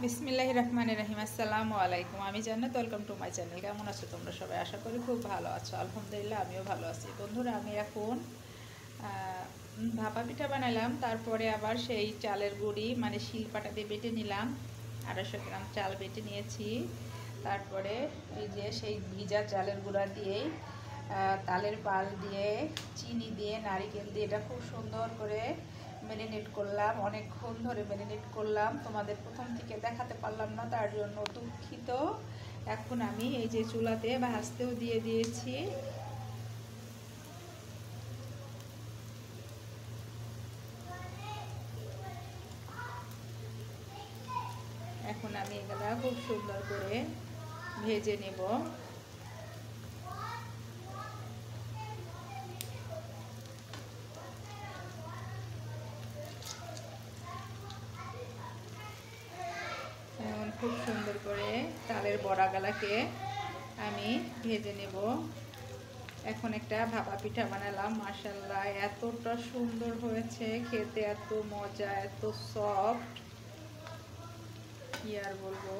বিসমিল্লাহির রহমানির রহিম। আসসালামু আলাইকুম। আমি জান্নাত, ওয়েলকাম টু মাই চ্যানেল। কেমন আছো তোমরা সবাই? আশা করি খুব ভালো আছো। আলহামদুলিল্লাহ আমিও ভালো আছি। বন্ধুরা, আমি এখন ভাপা পিঠা বানালাম। তারপরে আবার সেই চালের গুঁড়ি মানে শিলপাটা দিয়ে বেটে নিলাম। 250 গ্রাম চাল বেটে নিয়েছি। তারপরে এই যে সেই ভিজা চালের গুঁড়া দিয়েই তালের পাল দিয়ে, চিনি দিয়ে, নারিকেল দিয়ে এটা খুব সুন্দর করে ম্যারিনেট করলাম। অনেকক্ষণ ধরে ম্যারিনেট করলাম, তোমাদের প্রথম থেকে দেখাতে পারলাম না, তার জন্য দুঃখিত। এখন আমি এই যে চুলাতে ভাজতেও দিয়ে দিয়েছি। এখন আমি এগুলা খুব সুন্দর করে ভেজে নেব। খুব সুন্দর করে তালের বড়াগুলাকে আমি ভেজে নেব। এখন একটা ভাপা পিঠা বানালাম। মাশাআল্লাহ এতটা সুন্দর হয়েছে, খেতে এত মজা, এত সফট, কি আর বলবো।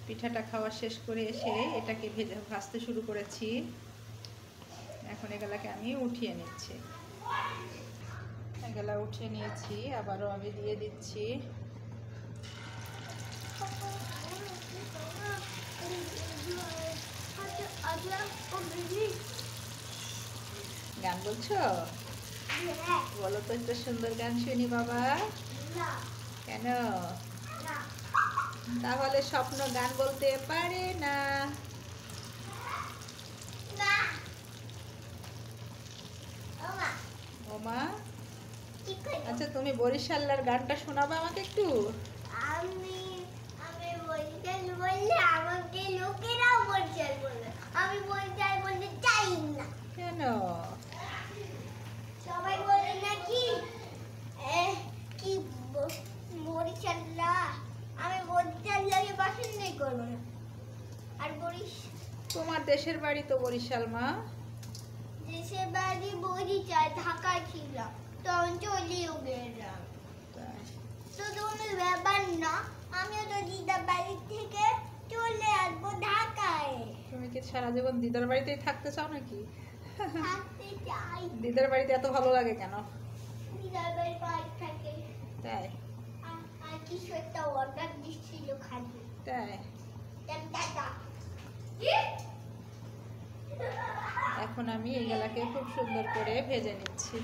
পিঠাটা খাওয়া শেষ করে এসে এটাকে ভাজতে শুরু করেছি। এখন এগুলাকে আমি উঠিয়ে নিচ্ছি। এগুলা উঠিয়ে নিয়েছি, আবারও আমি দিয়ে দিচ্ছি। গান বলছো? বলো তো একটা সুন্দর গান শুনি বাবা। কেন? তাহলে স্বপ্ন গান বলতে পারে না। ওমা, আচ্ছা তুমি বরিশালের গানটা শোনাবে আমাকে একটু। আমি আমি বরিশাল বললে আমাকে লোকেরাও বরিশাল বলে, আমি বরিশাল বলতে চাই না। কেন? সবাই বলে নাকি কি বরিশাল্লা, আমি বরিশাল লাগে পছন্দই করবো না। আর তোমার দেশের বাড়ি তো বরিশাল মা। দেশের বাড়ি বরিশাল, ঢাকায় ছিলাম, তখন চলেও গেলাম। তো তুমি ব্যাপার না, আমিও তো দিদার বাড়ি থেকে চলে আসবো ঢাকায়। তুমি কি সারা জীবন দিদার বাড়িতেই থাকতে চাও নাকি? থাকতে চাই। দিদার বাড়িতে এত ভালো লাগে কেন? দিদার বাড়ি পাই থাকে। তাই? আর কিছু একটা অর্ডার দিচ্ছিল খালি। তাই? এখন আমি এগুলাকে খুব সুন্দর করে ভেজে নিচ্ছি।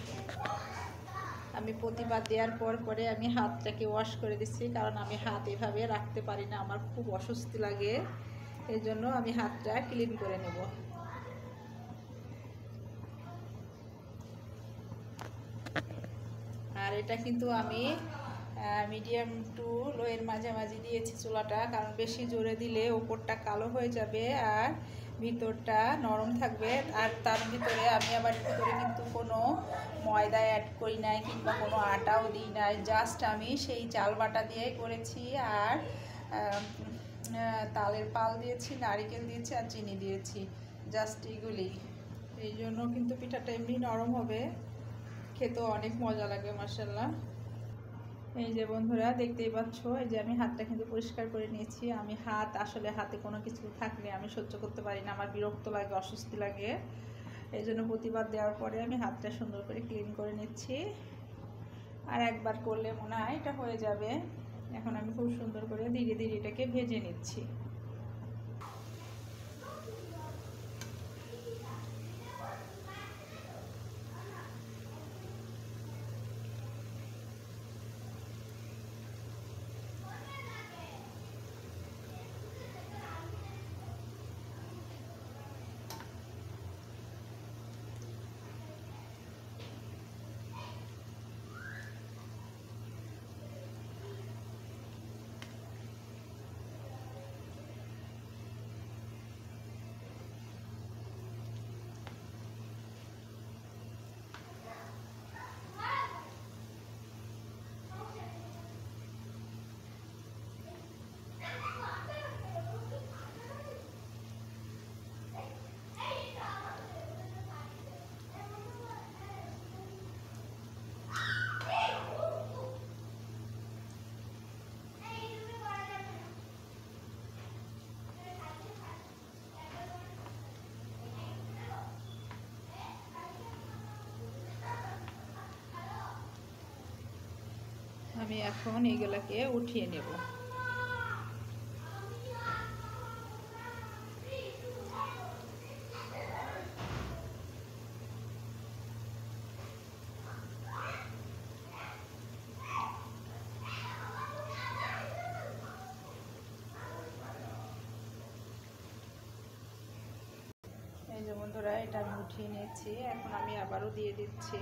আমি প্রতিবার দেওয়ার পরে আমি হাতটাকে ওয়াশ করে দিচ্ছি, কারণ আমি হাত এভাবে রাখতে পারি না, আমার খুব অস্বস্তি লাগে। এই জন্য আমি হাতটা ক্লিন করে নেব। আর এটা কিন্তু আমি মিডিয়াম টু লোয়ের মাঝামাঝি দিয়েছি চুলাটা, কারণ বেশি জোরে দিলে ওপরটা কালো হয়ে যাবে আর ভিতরটা নরম থাকবে। আর তার ভিতরে আমি আবার ভিতরে কিন্তু কোনো ময়দা অ্যাড করি নাই কিংবা কোনো আটাও দিই নাই, জাস্ট আমি সেই চাল বাটা দিয়েই করেছি। আর তালের পাল দিয়েছি, নারিকেল দিয়েছি আর চিনি দিয়েছি, জাস্ট এগুলি। এই জন্য কিন্তু পিঠাটা এমনি নরম হবে, খেতেও অনেক মজা লাগে মাশাআল্লাহ। এই যে বন্ধুরা দেখতেই পাচ্ছ, এই যে আমি হাতটা কিন্তু পরিষ্কার করে নিয়েছি। আমি আসলে হাতে কোনো কিছু থাকলে আমি সহ্য করতে পারি না, আমার বিরক্ত লাগে, অস্বস্তি লাগে। এই জন্য প্রতিবার দেওয়ার পরে আমি হাতটা সুন্দর করে ক্লিন করে নিচ্ছি। আর একবার করলে মনে হয় এটা হয়ে যাবে। এখন আমি খুব সুন্দর করে ধীরে ধীরে এটাকে ভেজে নিচ্ছি। আমি এখন এগুলাকে উঠিয়ে নেব। এই যে বন্ধুরা, এটা আমি উঠিয়ে নিয়েছি। এখন আমি আবারও দিয়ে দিচ্ছি।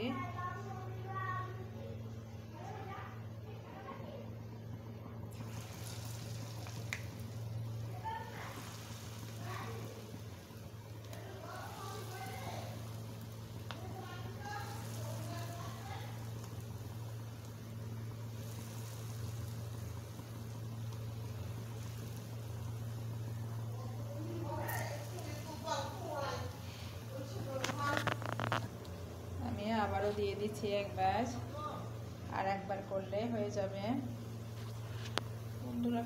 আবারও দিয়ে দিচ্ছি এক ব্যাচ, আর একবার করলে হয়ে যাবে বন্ধুরা।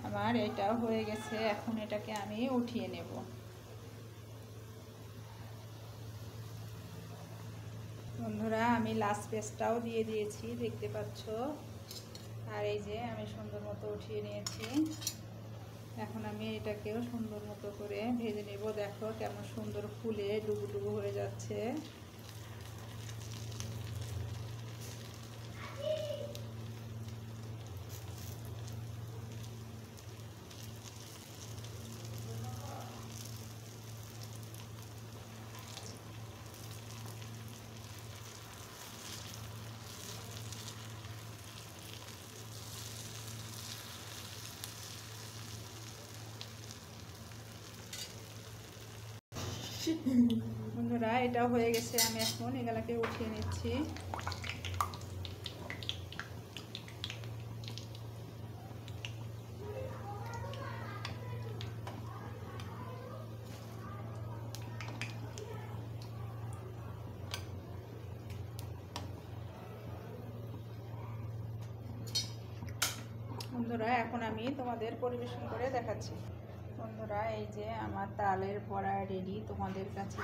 আমার এটাও হয়ে গেছে। এখন এটাকে আমি উঠিয়ে নেব। বন্ধুরা, আমি লাস্ট পেস্টটাও দিয়ে দিয়েছি, দেখতে পাচ্ছ। আর এই যে আমি সুন্দর মতো উঠিয়ে নিয়েছি। এখন আমি এটাকেও সুন্দর মতো করে ভেজে নেব। দেখো কেমন সুন্দর ফুলে ডুবু ডুবু হয়ে যাচ্ছে। বন্ধুরা, এটা হয়ে গেছে। আমি এখন এগুলাকে উঠিয়ে নিচ্ছি। বন্ধুরা, এখন আমি তোমাদের পরিবেশন করে দেখাচ্ছি। বন্ধুরা, এই যে আমার তালের বড়া রেডি। তোমাদের কাছে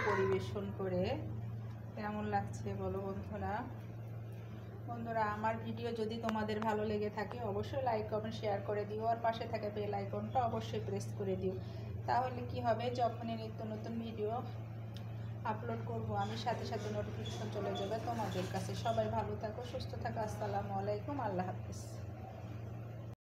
পরিবেশন করে কেমন লাগছে বলো বন্ধুরা। বন্ধুরা, আমার ভিডিও যদি তোমাদের ভালো লেগে থাকে অবশ্যই লাইক কমেন্ট শেয়ার করে দিও, আর পাশে থাকা বেল আইকনটা অবশ্যই প্রেস করে দিও। তাহলে কি হবে, যখনই নিত্য নতুন ভিডিও আপলোড করব আমি সাথে সাথে নোটিফিকেশন চলে যাবে তোমাদের কাছে। সবাই ভালো থাকো, সুস্থ থাকো। আসসালামু আলাইকুম, আল্লাহ হাফিজ।